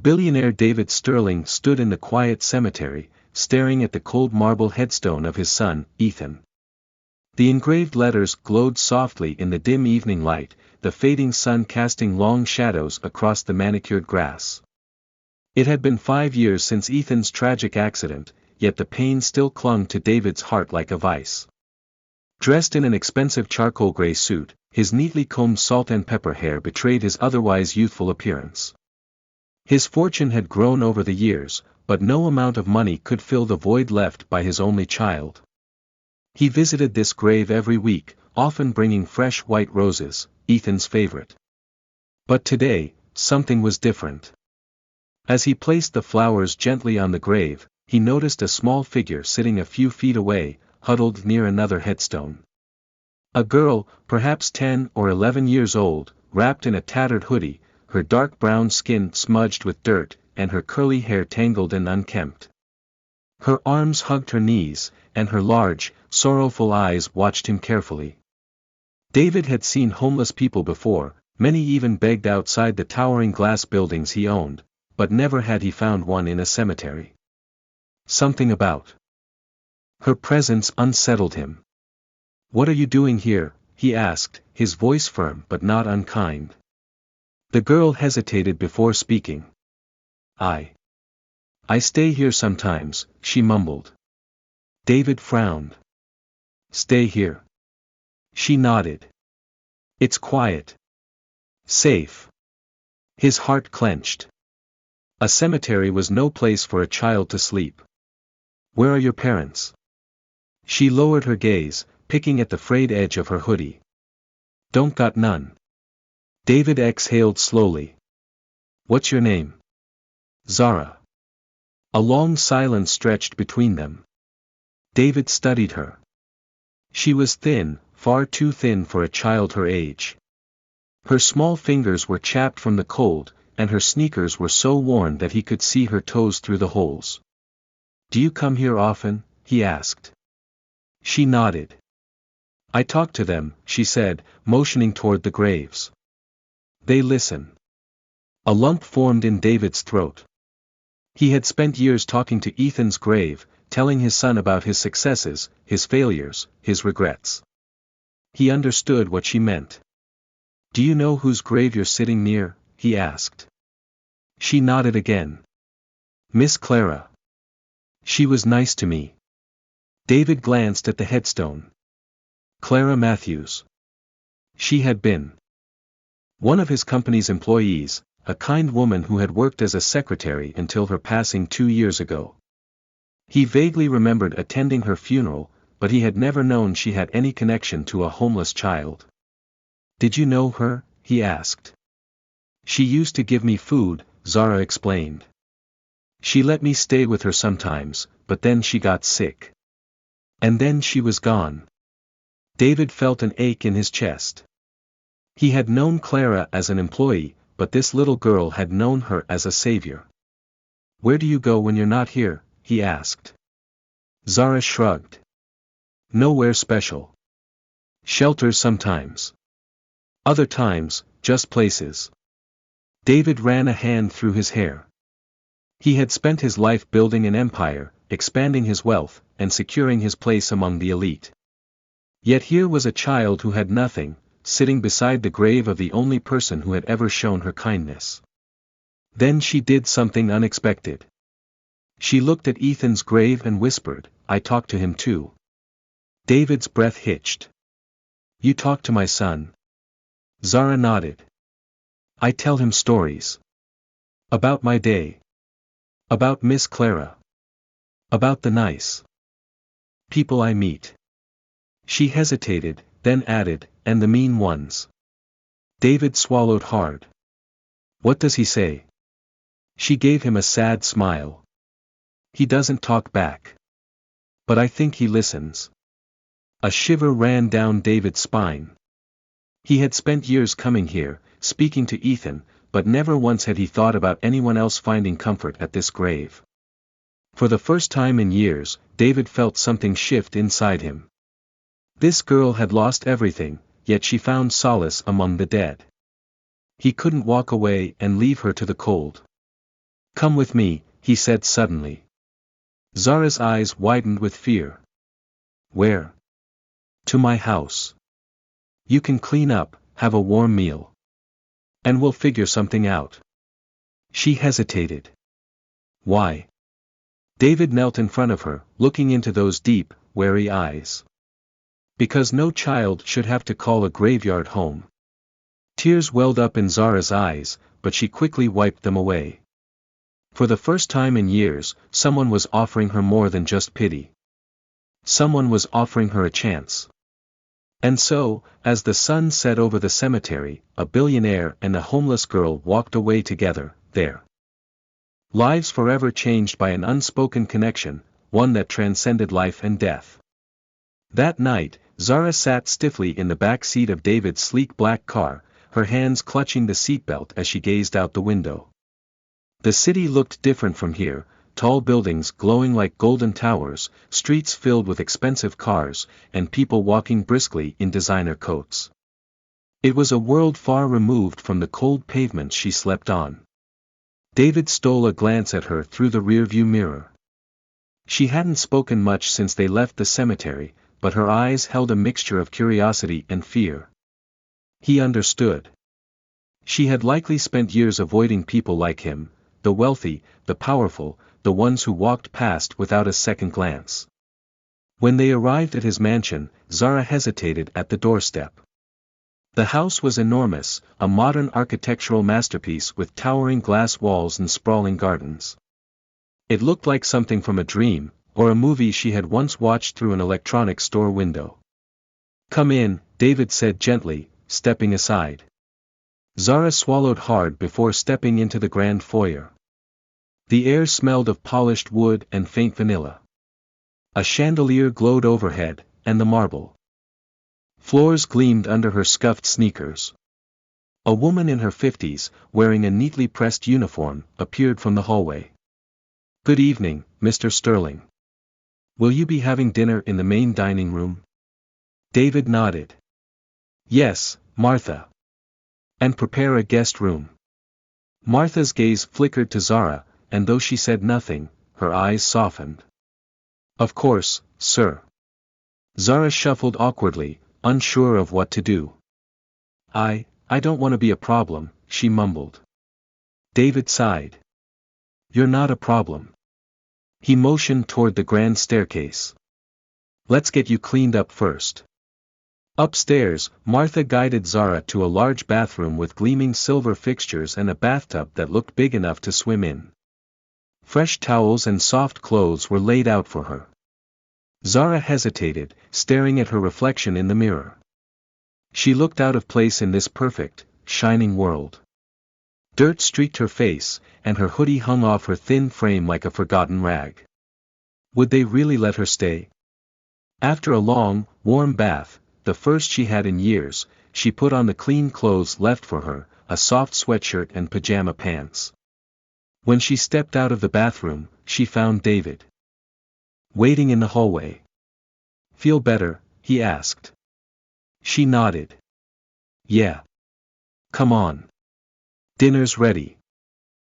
Billionaire David Sterling stood in the quiet cemetery, staring at the cold marble headstone of his son, Ethan. The engraved letters glowed softly in the dim evening light, the fading sun casting long shadows across the manicured grass. It had been 5 years since Ethan's tragic accident, yet the pain still clung to David's heart like a vice. Dressed in an expensive charcoal gray suit, his neatly combed salt and pepper hair betrayed his otherwise youthful appearance. His fortune had grown over the years, but no amount of money could fill the void left by his only child. He visited this grave every week, often bringing fresh white roses, Ethan's favorite. But today, something was different. As he placed the flowers gently on the grave, he noticed a small figure sitting a few feet away, huddled near another headstone. A girl, perhaps 10 or 11 years old, wrapped in a tattered hoodie, her dark brown skin smudged with dirt, and her curly hair tangled and unkempt. Her arms hugged her knees, and her large, sorrowful eyes watched him carefully. David had seen homeless people before, many even begged outside the towering glass buildings he owned, but never had he found one in a cemetery. Something about her presence unsettled him. "What are you doing here?" he asked, his voice firm but not unkind. The girl hesitated before speaking. I stay here sometimes," she mumbled. David frowned. "Stay here?" She nodded. "It's quiet. Safe." His heart clenched. A cemetery was no place for a child to sleep. "Where are your parents?" She lowered her gaze, picking at the frayed edge of her hoodie. "Don't got none." David exhaled slowly. "What's your name?" "Zara." A long silence stretched between them. David studied her. She was thin, far too thin for a child her age. Her small fingers were chapped from the cold, and her sneakers were so worn that he could see her toes through the holes. "Do you come here often?" he asked. She nodded. "I talk to them," she said, motioning toward the graves. "They listen." A lump formed in David's throat. He had spent years talking to Ethan's grave, telling his son about his successes, his failures, his regrets. He understood what she meant. "Do you know whose grave you're sitting near?" he asked. She nodded again. "Miss Clara. She was nice to me." David glanced at the headstone. Clara Matthews. She had been one of his company's employees, a kind woman who had worked as a secretary until her passing 2 years ago. He vaguely remembered attending her funeral, but he had never known she had any connection to a homeless child. "Did you know her?" he asked. "She used to give me food," Zara explained. "She let me stay with her sometimes, but then she got sick. And then she was gone." David felt an ache in his chest. He had known Clara as an employee, but this little girl had known her as a savior. "Where do you go when you're not here?" he asked. Zara shrugged. "Nowhere special. Shelters sometimes. Other times, just places." David ran a hand through his hair. He had spent his life building an empire, expanding his wealth, and securing his place among the elite. Yet here was a child who had nothing, sitting beside the grave of the only person who had ever shown her kindness. Then she did something unexpected. She looked at Ethan's grave and whispered, "I talk to him too." David's breath hitched. "You talk to my son?" Zara nodded. "I tell him stories. About my day. About Miss Clara. About the nice people I meet." She hesitated, then added, "and the mean ones." David swallowed hard. "What does he say?" She gave him a sad smile. "He doesn't talk back. But I think he listens." A shiver ran down David's spine. He had spent years coming here, speaking to Ethan, but never once had he thought about anyone else finding comfort at this grave. For the first time in years, David felt something shift inside him. This girl had lost everything, yet she found solace among the dead. He couldn't walk away and leave her to the cold. Come with me, he said suddenly. Zara's eyes widened with fear. Where? To my house. You can clean up, have a warm meal. And we'll figure something out. She hesitated. Why? David knelt in front of her, looking into those deep, wary eyes. Because no child should have to call a graveyard home. Tears welled up in Zara's eyes, but she quickly wiped them away. For the first time in years, someone was offering her more than just pity. Someone was offering her a chance. And so, as the sun set over the cemetery, a billionaire and a homeless girl walked away together, their lives forever changed by an unspoken connection, one that transcended life and death. That night, Zara sat stiffly in the back seat of David's sleek black car, her hands clutching the seatbelt as she gazed out the window. The city looked different from here, tall buildings glowing like golden towers, streets filled with expensive cars, and people walking briskly in designer coats. It was a world far removed from the cold pavements she slept on. David stole a glance at her through the rearview mirror. She hadn't spoken much since they left the cemetery, but her eyes held a mixture of curiosity and fear. He understood. She had likely spent years avoiding people like him, the wealthy, the powerful, the ones who walked past without a second glance. When they arrived at his mansion, Zara hesitated at the doorstep. The house was enormous, a modern architectural masterpiece with towering glass walls and sprawling gardens. It looked like something from a dream, or a movie she had once watched through an electronics store window. Come in, David said gently, stepping aside. Zara swallowed hard before stepping into the grand foyer. The air smelled of polished wood and faint vanilla. A chandelier glowed overhead, and the marble floors gleamed under her scuffed sneakers. A woman in her 50s, wearing a neatly pressed uniform, appeared from the hallway. Good evening, Mr. Sterling. Will you be having dinner in the main dining room? David nodded. Yes, Martha. And prepare a guest room. Martha's gaze flickered to Zara, and though she said nothing, her eyes softened. Of course, sir. Zara shuffled awkwardly, unsure of what to do. I don't want to be a problem, she mumbled. David sighed. You're not a problem. He motioned toward the grand staircase. Let's get you cleaned up first. Upstairs, Martha guided Zara to a large bathroom with gleaming silver fixtures and a bathtub that looked big enough to swim in. Fresh towels and soft clothes were laid out for her. Zara hesitated, staring at her reflection in the mirror. She looked out of place in this perfect, shining world. Dirt streaked her face, and her hoodie hung off her thin frame like a forgotten rag. Would they really let her stay? After a long, warm bath, the first she had in years, she put on the clean clothes left for her, a soft sweatshirt and pajama pants. When she stepped out of the bathroom, she found David waiting in the hallway. Feel better? He asked. She nodded. Yeah. Come on. Dinner's ready.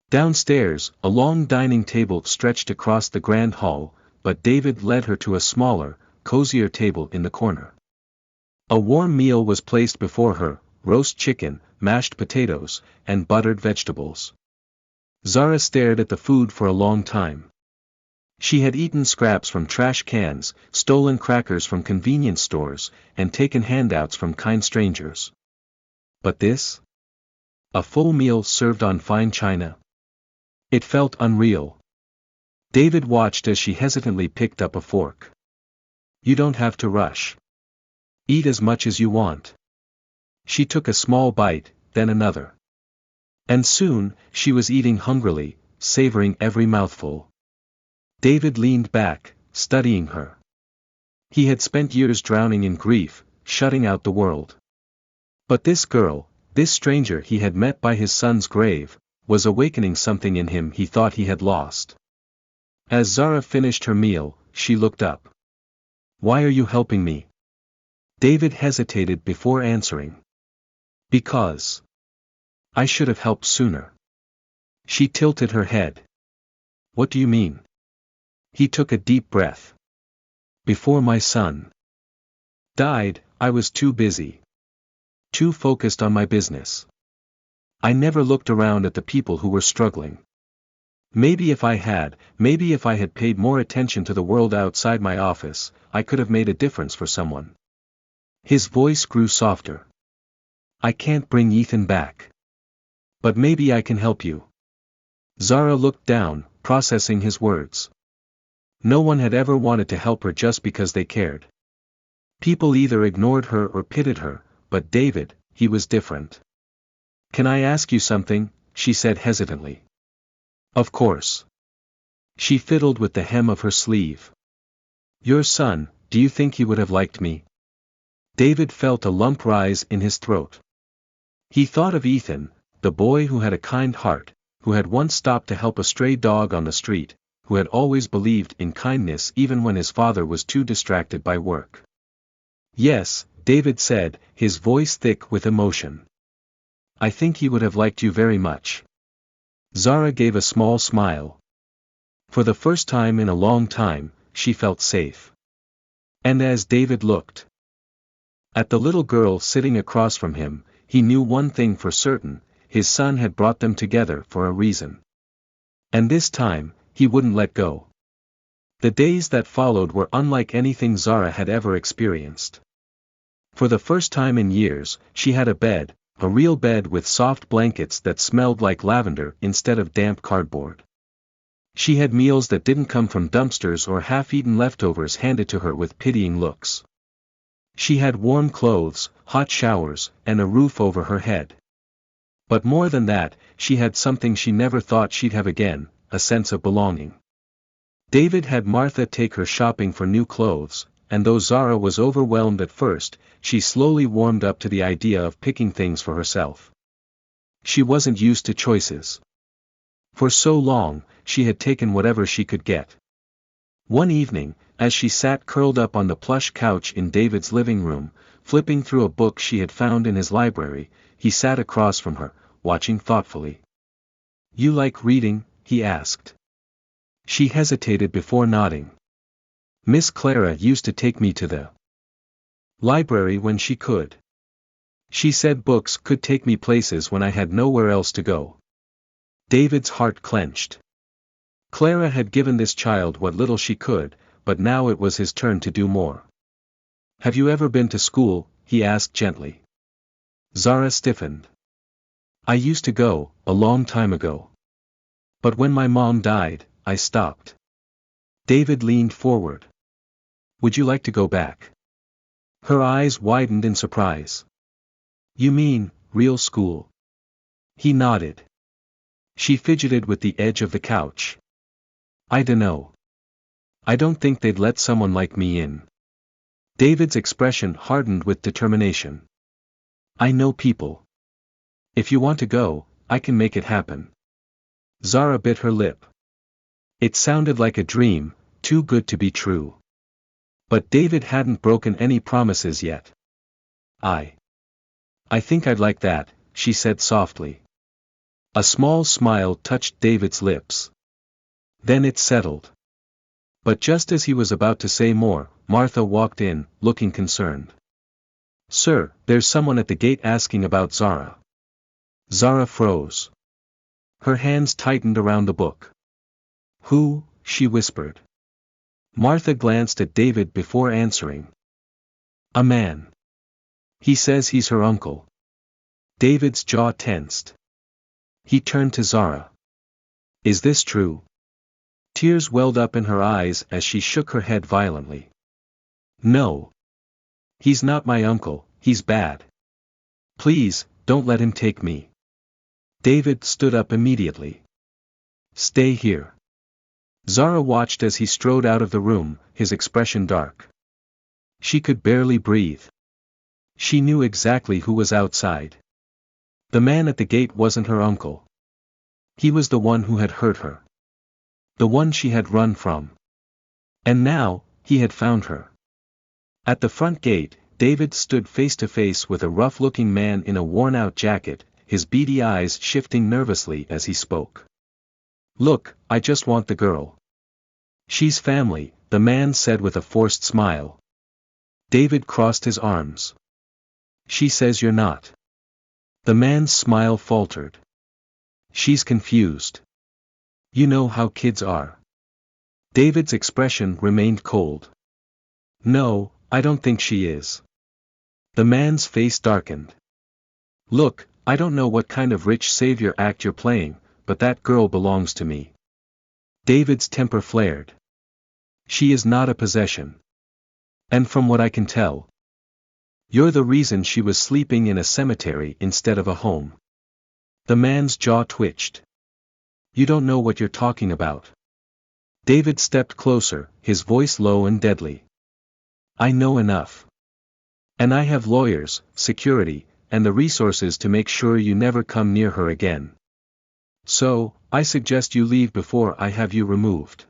Downstairs, a long dining table stretched across the grand hall, but David led her to a smaller, cozier table in the corner. A warm meal was placed before her, roast chicken, mashed potatoes, and buttered vegetables. Zara stared at the food for a long time. She had eaten scraps from trash cans, stolen crackers from convenience stores, and taken handouts from kind strangers. But this? A full meal served on fine china. It felt unreal. David watched as she hesitantly picked up a fork. You don't have to rush. Eat as much as you want. She took a small bite, then another. And soon, she was eating hungrily, savoring every mouthful. David leaned back, studying her. He had spent years drowning in grief, shutting out the world. But this girl, this stranger he had met by his son's grave, was awakening something in him he thought he had lost. As Zara finished her meal, she looked up. Why are you helping me? David hesitated before answering. Because I should have helped sooner. She tilted her head. What do you mean? He took a deep breath. Before my son died, I was too busy. Too focused on my business. I never looked around at the people who were struggling. Maybe if I had paid more attention to the world outside my office, I could have made a difference for someone. His voice grew softer. I can't bring Ethan back. But maybe I can help you. Zara looked down, processing his words. No one had ever wanted to help her just because they cared. People either ignored her or pitied her, but David, he was different. Can I ask you something? She said hesitantly. Of course. She fiddled with the hem of her sleeve. Your son, do you think he would have liked me? David felt a lump rise in his throat. He thought of Ethan, the boy who had a kind heart, who had once stopped to help a stray dog on the street, who had always believed in kindness even when his father was too distracted by work. Yes, David said, his voice thick with emotion. I think he would have liked you very much. Zara gave a small smile. For the first time in a long time, she felt safe. And as David looked at the little girl sitting across from him, he knew one thing for certain: his son had brought them together for a reason. And this time, he wouldn't let go. The days that followed were unlike anything Zara had ever experienced. For the first time in years, she had a bed, a real bed with soft blankets that smelled like lavender instead of damp cardboard. She had meals that didn't come from dumpsters or half-eaten leftovers handed to her with pitying looks. She had warm clothes, hot showers, and a roof over her head. But more than that, she had something she never thought she'd have again: a sense of belonging. David had Martha take her shopping for new clothes, and though Zara was overwhelmed at first, she slowly warmed up to the idea of picking things for herself. She wasn't used to choices. For so long, she had taken whatever she could get. One evening, as she sat curled up on the plush couch in David's living room, flipping through a book she had found in his library, he sat across from her, watching thoughtfully. You like reading? He asked. She hesitated before nodding. Miss Clara used to take me to the library when she could. She said books could take me places when I had nowhere else to go. David's heart clenched. Clara had given this child what little she could, but now it was his turn to do more. Have you ever been to school? He asked gently. Zara stiffened. I used to go, a long time ago. But when my mom died, I stopped. David leaned forward. Would you like to go back? Her eyes widened in surprise. You mean, real school? He nodded. She fidgeted with the edge of the couch. I dunno. I don't think they'd let someone like me in. David's expression hardened with determination. I know people. If you want to go, I can make it happen. Zara bit her lip. It sounded like a dream, too good to be true. But David hadn't broken any promises yet. I think I'd like that, she said softly. A small smile touched David's lips. Then it settled. But just as he was about to say more, Martha walked in, looking concerned. Sir, there's someone at the gate asking about Zara. Zara froze. Her hands tightened around the book. Who? She whispered. Martha glanced at David before answering. A man. He says he's her uncle. David's jaw tensed. He turned to Zara. Is this true? Tears welled up in her eyes as she shook her head violently. No. He's not my uncle, he's bad. Please, don't let him take me. David stood up immediately. Stay here. Zara watched as he strode out of the room, his expression dark. She could barely breathe. She knew exactly who was outside. The man at the gate wasn't her uncle. He was the one who had hurt her. The one she had run from. And now, he had found her. At the front gate, David stood face to face with a rough-looking man in a worn-out jacket, his beady eyes shifting nervously as he spoke. Look, I just want the girl. She's family, the man said with a forced smile. David crossed his arms. She says you're not. The man's smile faltered. She's confused. You know how kids are. David's expression remained cold. No, I don't think she is. The man's face darkened. Look, I don't know what kind of rich savior act you're playing, but that girl belongs to me. David's temper flared. She is not a possession. And from what I can tell, you're the reason she was sleeping in a cemetery instead of a home. The man's jaw twitched. You don't know what you're talking about. David stepped closer, his voice low and deadly. I know enough. And I have lawyers, security, and the resources to make sure you never come near her again. So, I suggest you leave before I have you removed.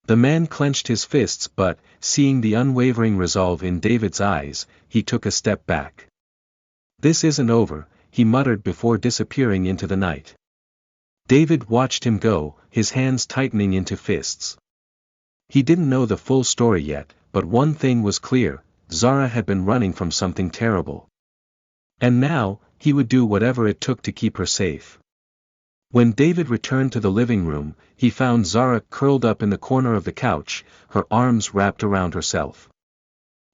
The man clenched his fists but, seeing the unwavering resolve in David's eyes, he took a step back. This isn't over, he muttered before disappearing into the night. David watched him go, his hands tightening into fists. He didn't know the full story yet, but one thing was clear, Zara had been running from something terrible. And now, he would do whatever it took to keep her safe. When David returned to the living room, he found Zara curled up in the corner of the couch, her arms wrapped around herself.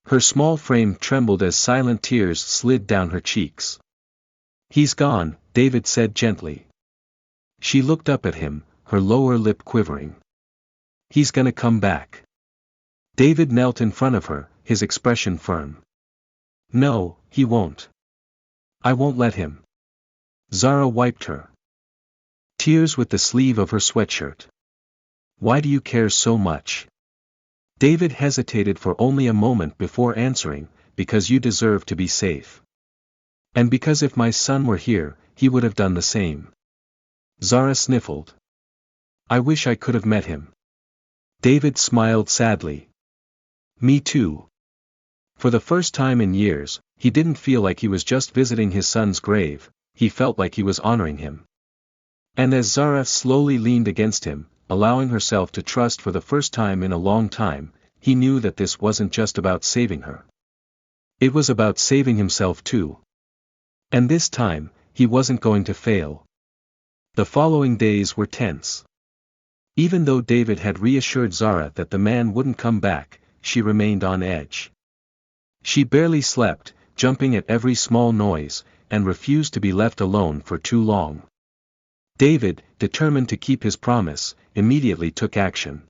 Her small frame trembled as silent tears slid down her cheeks. He's gone, David said gently. She looked up at him, her lower lip quivering. He's gonna come back. David knelt in front of her, his expression firm. No, he won't. I won't let him. Zara wiped her tears with the sleeve of her sweatshirt. Why do you care so much? David hesitated for only a moment before answering, because you deserve to be safe. And because if my son were here, he would have done the same. Zara sniffled. I wish I could have met him. David smiled sadly. Me too. For the first time in years, he didn't feel like he was just visiting his son's grave, he felt like he was honoring him. And as Zara slowly leaned against him, allowing herself to trust for the first time in a long time, he knew that this wasn't just about saving her. It was about saving himself too. And this time, he wasn't going to fail. The following days were tense. Even though David had reassured Zara that the man wouldn't come back, she remained on edge. She barely slept, jumping at every small noise, and refused to be left alone for too long. David, determined to keep his promise, immediately took action.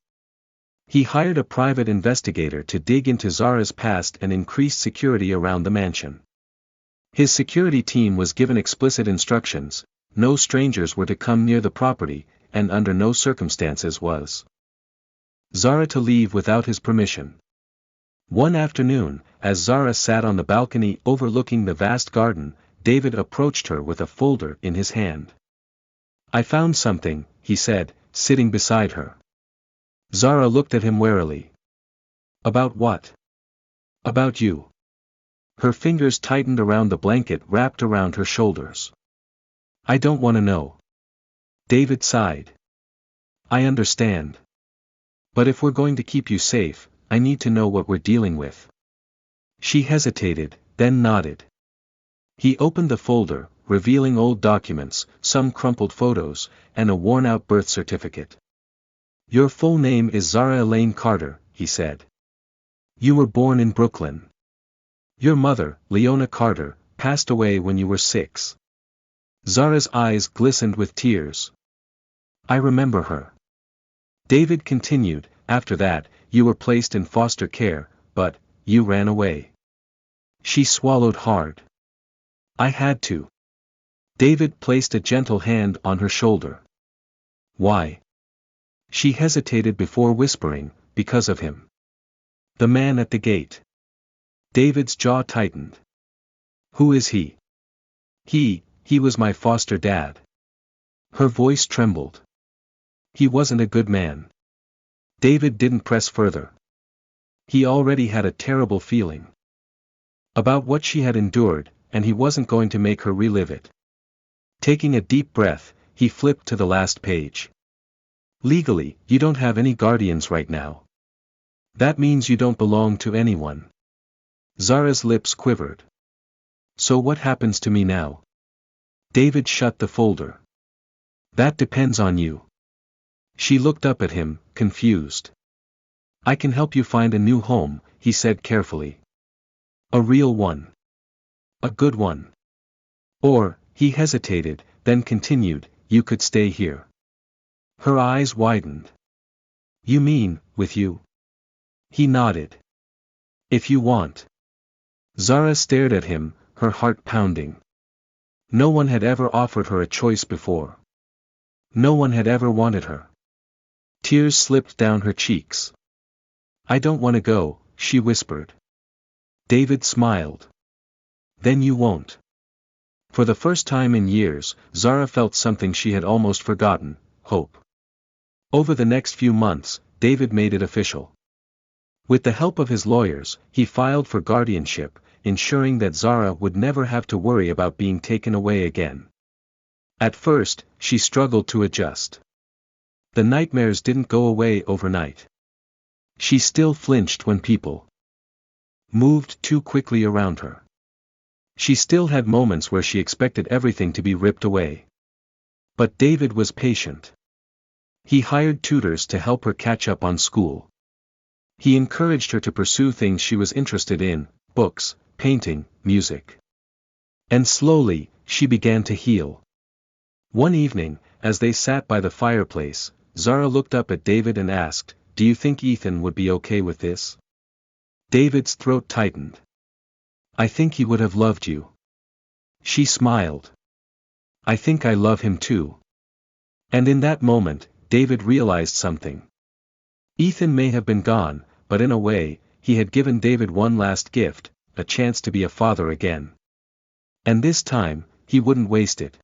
He hired a private investigator to dig into Zara's past and increased security around the mansion. His security team was given explicit instructions: no strangers were to come near the property, and under no circumstances was Zara to leave without his permission. One afternoon, as Zara sat on the balcony overlooking the vast garden, David approached her with a folder in his hand. I found something, he said, sitting beside her. Zara looked at him warily. About what? About you. Her fingers tightened around the blanket wrapped around her shoulders. I don't want to know. David sighed. I understand. But if we're going to keep you safe, I need to know what we're dealing with. She hesitated, then nodded. He opened the folder, revealing old documents, some crumpled photos, and a worn-out birth certificate. Your full name is Zara Elaine Carter, he said. You were born in Brooklyn. Your mother, Leona Carter, passed away when you were 6. Zara's eyes glistened with tears. I remember her. David continued, after that, you were placed in foster care, but, you ran away. She swallowed hard. I had to. David placed a gentle hand on her shoulder. Why? She hesitated before whispering, because of him. The man at the gate. David's jaw tightened. Who is he? He was my foster dad. Her voice trembled. He wasn't a good man. David didn't press further. He already had a terrible feeling about what she had endured, and he wasn't going to make her relive it. Taking a deep breath, he flipped to the last page. Legally, you don't have any guardians right now. That means you don't belong to anyone. Zara's lips quivered. So what happens to me now? David shut the folder. That depends on you. She looked up at him, confused. I can help you find a new home, he said carefully. A real one. A good one. Or, he hesitated, then continued, you could stay here. Her eyes widened. You mean, with you? He nodded. If you want. Zara stared at him, her heart pounding. No one had ever offered her a choice before. No one had ever wanted her. Tears slipped down her cheeks. I don't want to go, she whispered. David smiled. Then you won't. For the first time in years, Zara felt something she had almost forgotten, hope. Over the next few months, David made it official. With the help of his lawyers, he filed for guardianship, ensuring that Zara would never have to worry about being taken away again. At first, she struggled to adjust. The nightmares didn't go away overnight. She still flinched when people moved too quickly around her. She still had moments where she expected everything to be ripped away. But David was patient. He hired tutors to help her catch up on school. He encouraged her to pursue things she was interested in, books, painting, music. And slowly, she began to heal. One evening, as they sat by the fireplace, Zara looked up at David and asked, do you think Ethan would be okay with this? David's throat tightened. I think he would have loved you. She smiled. I think I love him too. And in that moment, David realized something. Ethan may have been gone, but in a way, he had given David one last gift, a chance to be a father again. And this time, he wouldn't waste it.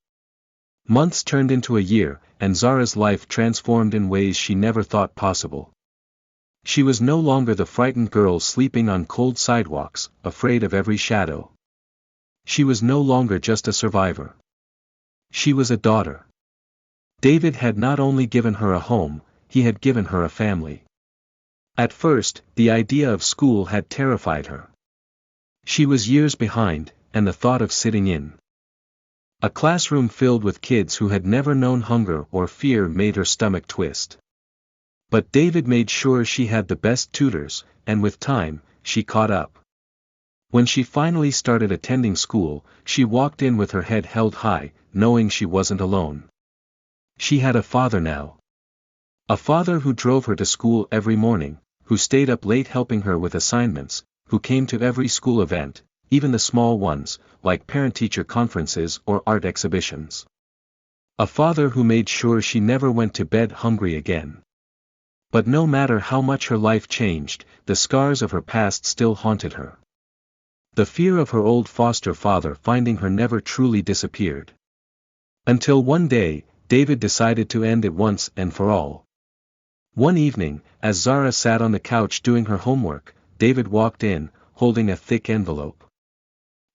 Months turned into a year, and Zara's life transformed in ways she never thought possible. She was no longer the frightened girl sleeping on cold sidewalks, afraid of every shadow. She was no longer just a survivor. She was a daughter. David had not only given her a home, he had given her a family. At first, the idea of school had terrified her. She was years behind, and the thought of sitting in a classroom filled with kids who had never known hunger or fear made her stomach twist. But David made sure she had the best tutors, and with time, she caught up. When she finally started attending school, she walked in with her head held high, knowing she wasn't alone. She had a father now. A father who drove her to school every morning, who stayed up late helping her with assignments, who came to every school event, even the small ones, like parent-teacher conferences or art exhibitions. A father who made sure she never went to bed hungry again. But no matter how much her life changed, the scars of her past still haunted her. The fear of her old foster father finding her never truly disappeared. Until one day, David decided to end it once and for all. One evening, as Zara sat on the couch doing her homework, David walked in, holding a thick envelope.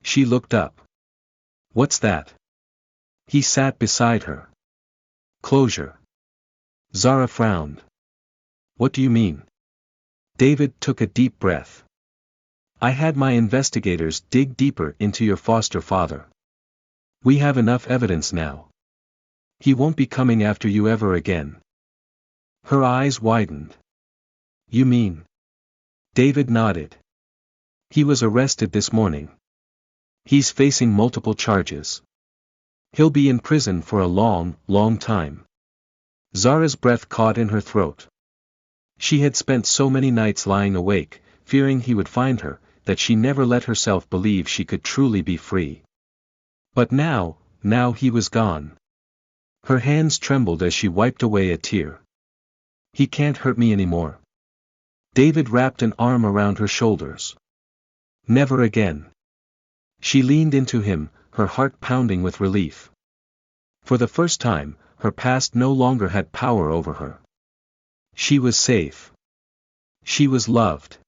She looked up. What's that? He sat beside her. Closure. Zara frowned. What do you mean? David took a deep breath. I had my investigators dig deeper into your foster father. We have enough evidence now. He won't be coming after you ever again. Her eyes widened. You mean? David nodded. He was arrested this morning. He's facing multiple charges. He'll be in prison for a long, long time. Zara's breath caught in her throat. She had spent so many nights lying awake, fearing he would find her, that she never let herself believe she could truly be free. But now he was gone. Her hands trembled as she wiped away a tear. He can't hurt me anymore. David wrapped an arm around her shoulders. Never again. She leaned into him, her heart pounding with relief. For the first time, her past no longer had power over her. She was safe. She was loved.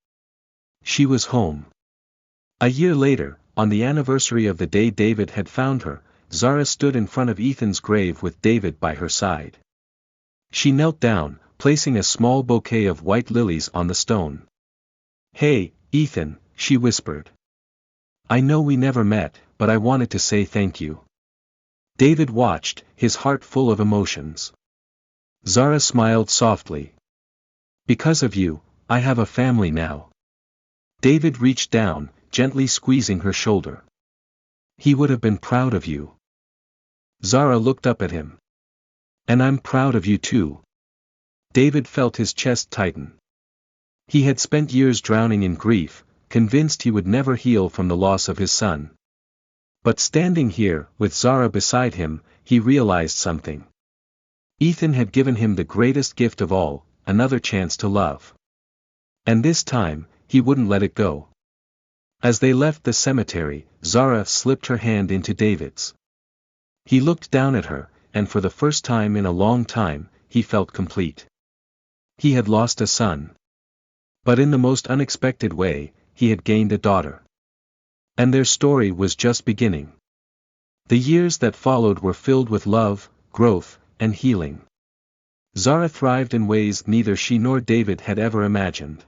She was home. A year later, on the anniversary of the day David had found her, Zara stood in front of Ethan's grave with David by her side. She knelt down, placing a small bouquet of white lilies on the stone. "Hey, Ethan," she whispered. "I know we never met, but I wanted to say thank you." David watched, his heart full of emotions. Zara smiled softly. "Because of you, I have a family now." David reached down, gently squeezing her shoulder. "He would have been proud of you." Zara looked up at him. "And I'm proud of you too." David felt his chest tighten. He had spent years drowning in grief, convinced he would never heal from the loss of his son. But standing here, with Zara beside him, he realized something. Ethan had given him the greatest gift of all, another chance to love. And this time, he wouldn't let it go. As they left the cemetery, Zara slipped her hand into David's. He looked down at her, and for the first time in a long time, he felt complete. He had lost a son. But in the most unexpected way, he had gained a daughter. And their story was just beginning. The years that followed were filled with love, growth, and healing. Zara thrived in ways neither she nor David had ever imagined.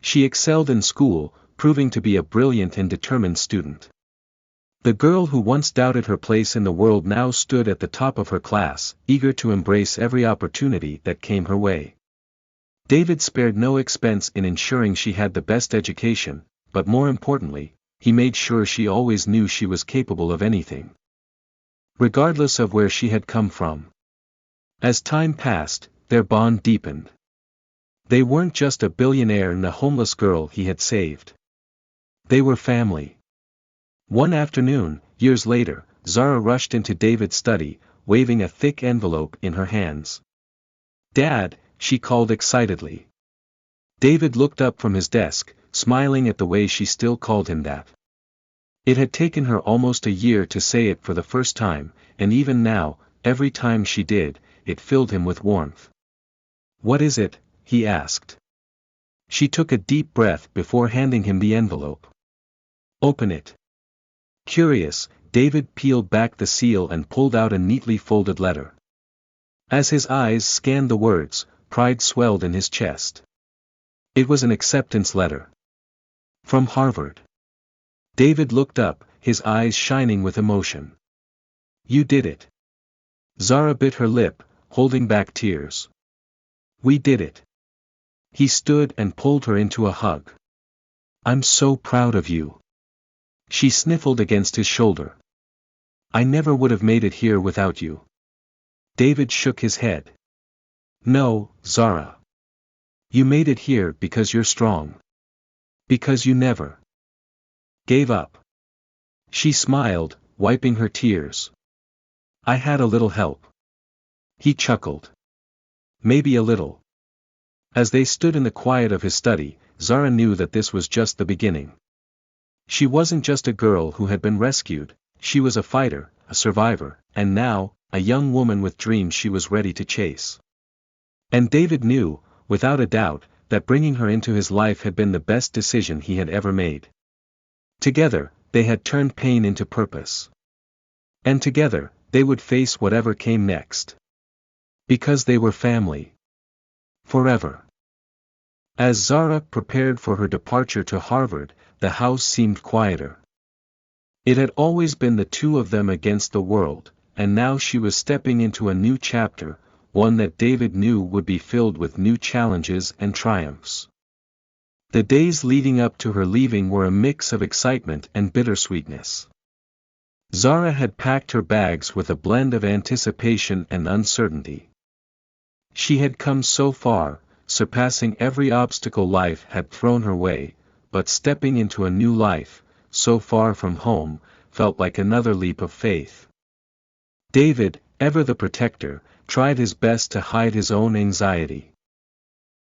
She excelled in school, proving to be a brilliant and determined student. The girl who once doubted her place in the world now stood at the top of her class, eager to embrace every opportunity that came her way. David spared no expense in ensuring she had the best education, but more importantly, he made sure she always knew she was capable of anything. Regardless of where she had come from. As time passed, their bond deepened. They weren't just a billionaire and a homeless girl he had saved. They were family. One afternoon, years later, Zara rushed into David's study, waving a thick envelope in her hands. "Dad," she called excitedly. David looked up from his desk, smiling at the way she still called him that. It had taken her almost a year to say it for the first time, and even now, every time she did, it filled him with warmth. "What is it?" he asked. She took a deep breath before handing him the envelope. "Open it." Curious, David peeled back the seal and pulled out a neatly folded letter. As his eyes scanned the words, pride swelled in his chest. It was an acceptance letter. From Harvard. David looked up, his eyes shining with emotion. "You did it." Zara bit her lip, holding back tears. "We did it." He stood and pulled her into a hug. "I'm so proud of you." She sniffled against his shoulder. "I never would have made it here without you." David shook his head. "No, Zara. You made it here because you're strong. Because you never gave up." She smiled, wiping her tears. "I had a little help." He chuckled. "Maybe a little." As they stood in the quiet of his study, Zara knew that this was just the beginning. She wasn't just a girl who had been rescued, she was a fighter, a survivor, and now, a young woman with dreams she was ready to chase. And David knew, without a doubt, that bringing her into his life had been the best decision he had ever made. Together, they had turned pain into purpose. And together, they would face whatever came next. Because they were family. Forever. As Zara prepared for her departure to Harvard, the house seemed quieter. It had always been the two of them against the world, and now she was stepping into a new chapter, one that David knew would be filled with new challenges and triumphs. The days leading up to her leaving were a mix of excitement and bittersweetness. Zara had packed her bags with a blend of anticipation and uncertainty. She had come so far, surpassing every obstacle life had thrown her way, but stepping into a new life, so far from home, felt like another leap of faith. David, ever the protector, tried his best to hide his own anxiety.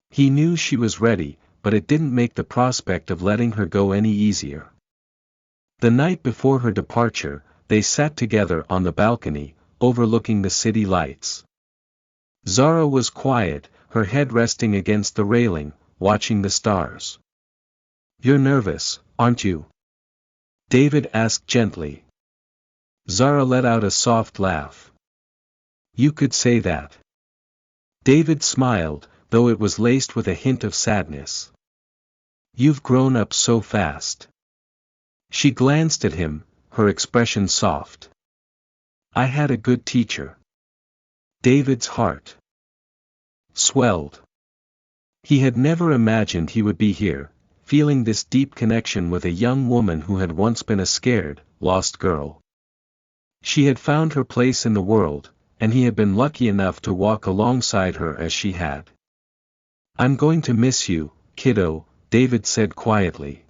He knew she was ready, but it didn't make the prospect of letting her go any easier. The night before her departure, they sat together on the balcony, overlooking the city lights. Zara was quiet, her head resting against the railing, watching the stars. "You're nervous, aren't you?" David asked gently. Zara let out a soft laugh. "You could say that." David smiled, though it was laced with a hint of sadness. You've grown up so fast. She glanced at him, her expression soft. I had a good teacher. David's heart swelled. He had never imagined he would be here, feeling this deep connection with a young woman who had once been a scared, lost girl. She had found her place in the world, and he had been lucky enough to walk alongside her as she had. I'm going to miss you, kiddo, David said quietly.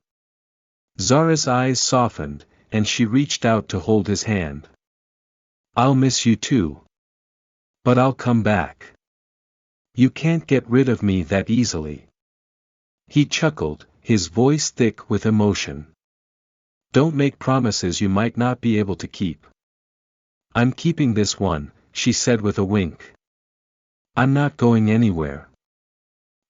Zara's eyes softened, and she reached out to hold his hand. I'll miss you too. But I'll come back. You can't get rid of me that easily. He chuckled, his voice thick with emotion. Don't make promises you might not be able to keep. I'm keeping this one, she said with a wink. I'm not going anywhere.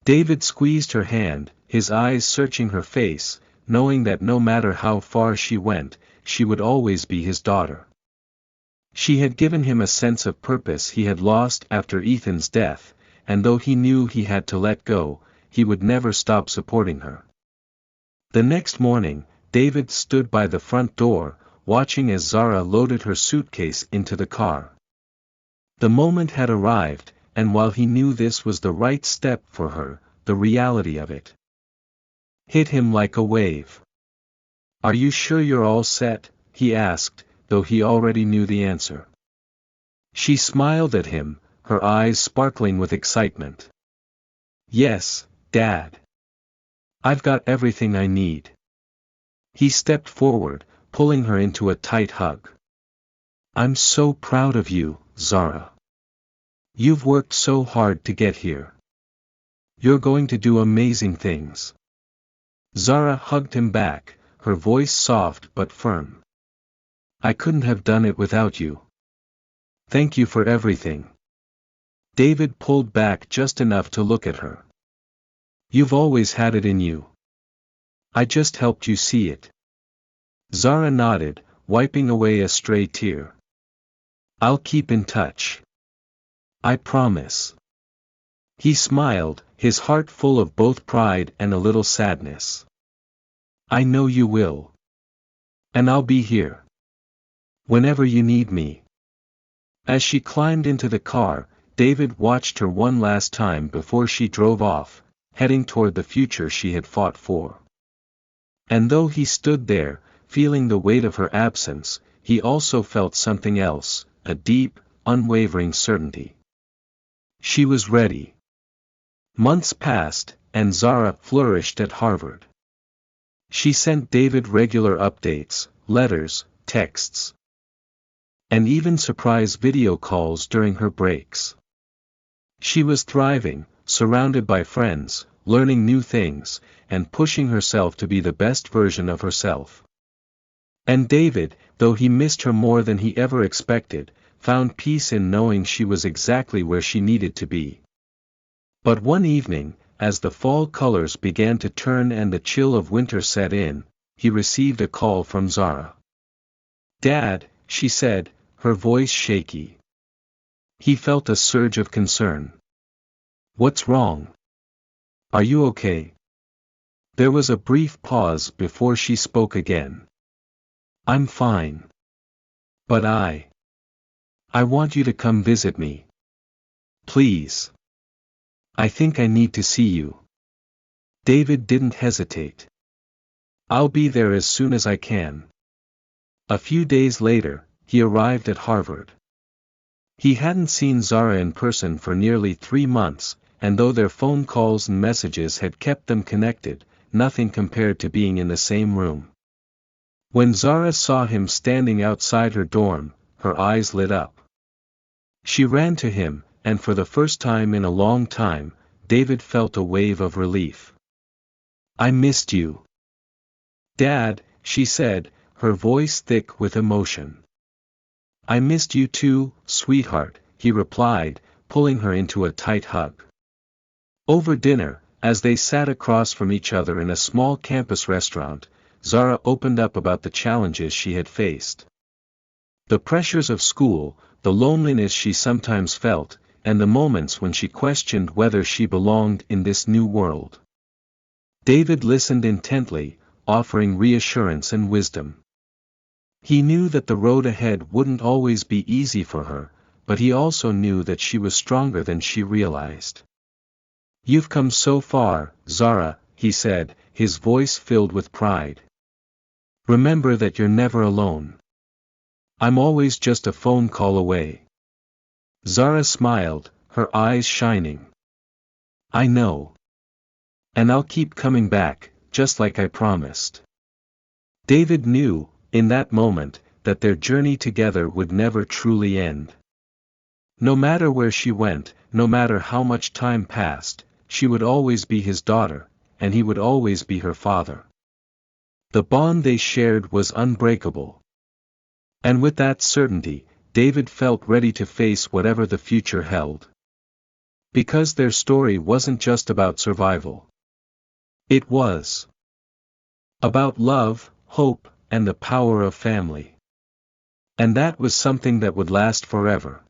David squeezed her hand, his eyes searching her face, knowing that no matter how far she went, she would always be his daughter. She had given him a sense of purpose he had lost after Ethan's death, and though he knew he had to let go, he would never stop supporting her. The next morning, David stood by the front door, watching as Zara loaded her suitcase into the car. The moment had arrived, and while he knew this was the right step for her, the reality of it hit him like a wave. Are you sure you're all set? He asked, though he already knew the answer. She smiled at him, her eyes sparkling with excitement. Yes, Dad. I've got everything I need. He stepped forward, pulling her into a tight hug. I'm so proud of you, Zara. You've worked so hard to get here. You're going to do amazing things. Zara hugged him back, her voice soft but firm. I couldn't have done it without you. Thank you for everything. David pulled back just enough to look at her. You've always had it in you. I just helped you see it. Zara nodded, wiping away a stray tear. I'll keep in touch. I promise. He smiled, his heart full of both pride and a little sadness. I know you will. And I'll be here. Whenever you need me. As she climbed into the car, David watched her one last time before she drove off, heading toward the future she had fought for. And though he stood there, feeling the weight of her absence, he also felt something else, a deep, unwavering certainty. She was ready. Months passed, and Zara flourished at Harvard. She sent David regular updates, letters, texts, and even surprise video calls during her breaks. She was thriving, surrounded by friends, learning new things, and pushing herself to be the best version of herself. And David, though he missed her more than he ever expected, found peace in knowing she was exactly where she needed to be. But one evening, as the fall colors began to turn and the chill of winter set in, he received a call from Zara. Dad, she said, her voice shaky. He felt a surge of concern. What's wrong? Are you okay? There was a brief pause before she spoke again. I'm fine. But I want you to come visit me. Please. I think I need to see you. David didn't hesitate. I'll be there as soon as I can. A few days later, he arrived at Harvard. He hadn't seen Zara in person for nearly 3 months, and though their phone calls and messages had kept them connected, nothing compared to being in the same room. When Zara saw him standing outside her dorm, her eyes lit up. She ran to him, and for the first time in a long time, David felt a wave of relief. I missed you. Dad, she said, her voice thick with emotion. I missed you too, sweetheart, he replied, pulling her into a tight hug. Over dinner, as they sat across from each other in a small campus restaurant, Zara opened up about the challenges she had faced. The pressures of school, the loneliness she sometimes felt, and the moments when she questioned whether she belonged in this new world. David listened intently, offering reassurance and wisdom. He knew that the road ahead wouldn't always be easy for her, but he also knew that she was stronger than she realized. "You've come so far, Zara," he said, his voice filled with pride. "Remember that you're never alone. I'm always just a phone call away." Zara smiled, her eyes shining. "I know. And I'll keep coming back, just like I promised." David knew, in that moment, that their journey together would never truly end. No matter where she went, no matter how much time passed, she would always be his daughter, and he would always be her father. The bond they shared was unbreakable. And with that certainty, David felt ready to face whatever the future held. Because their story wasn't just about survival. It was about love, hope, and the power of family. And that was something that would last forever.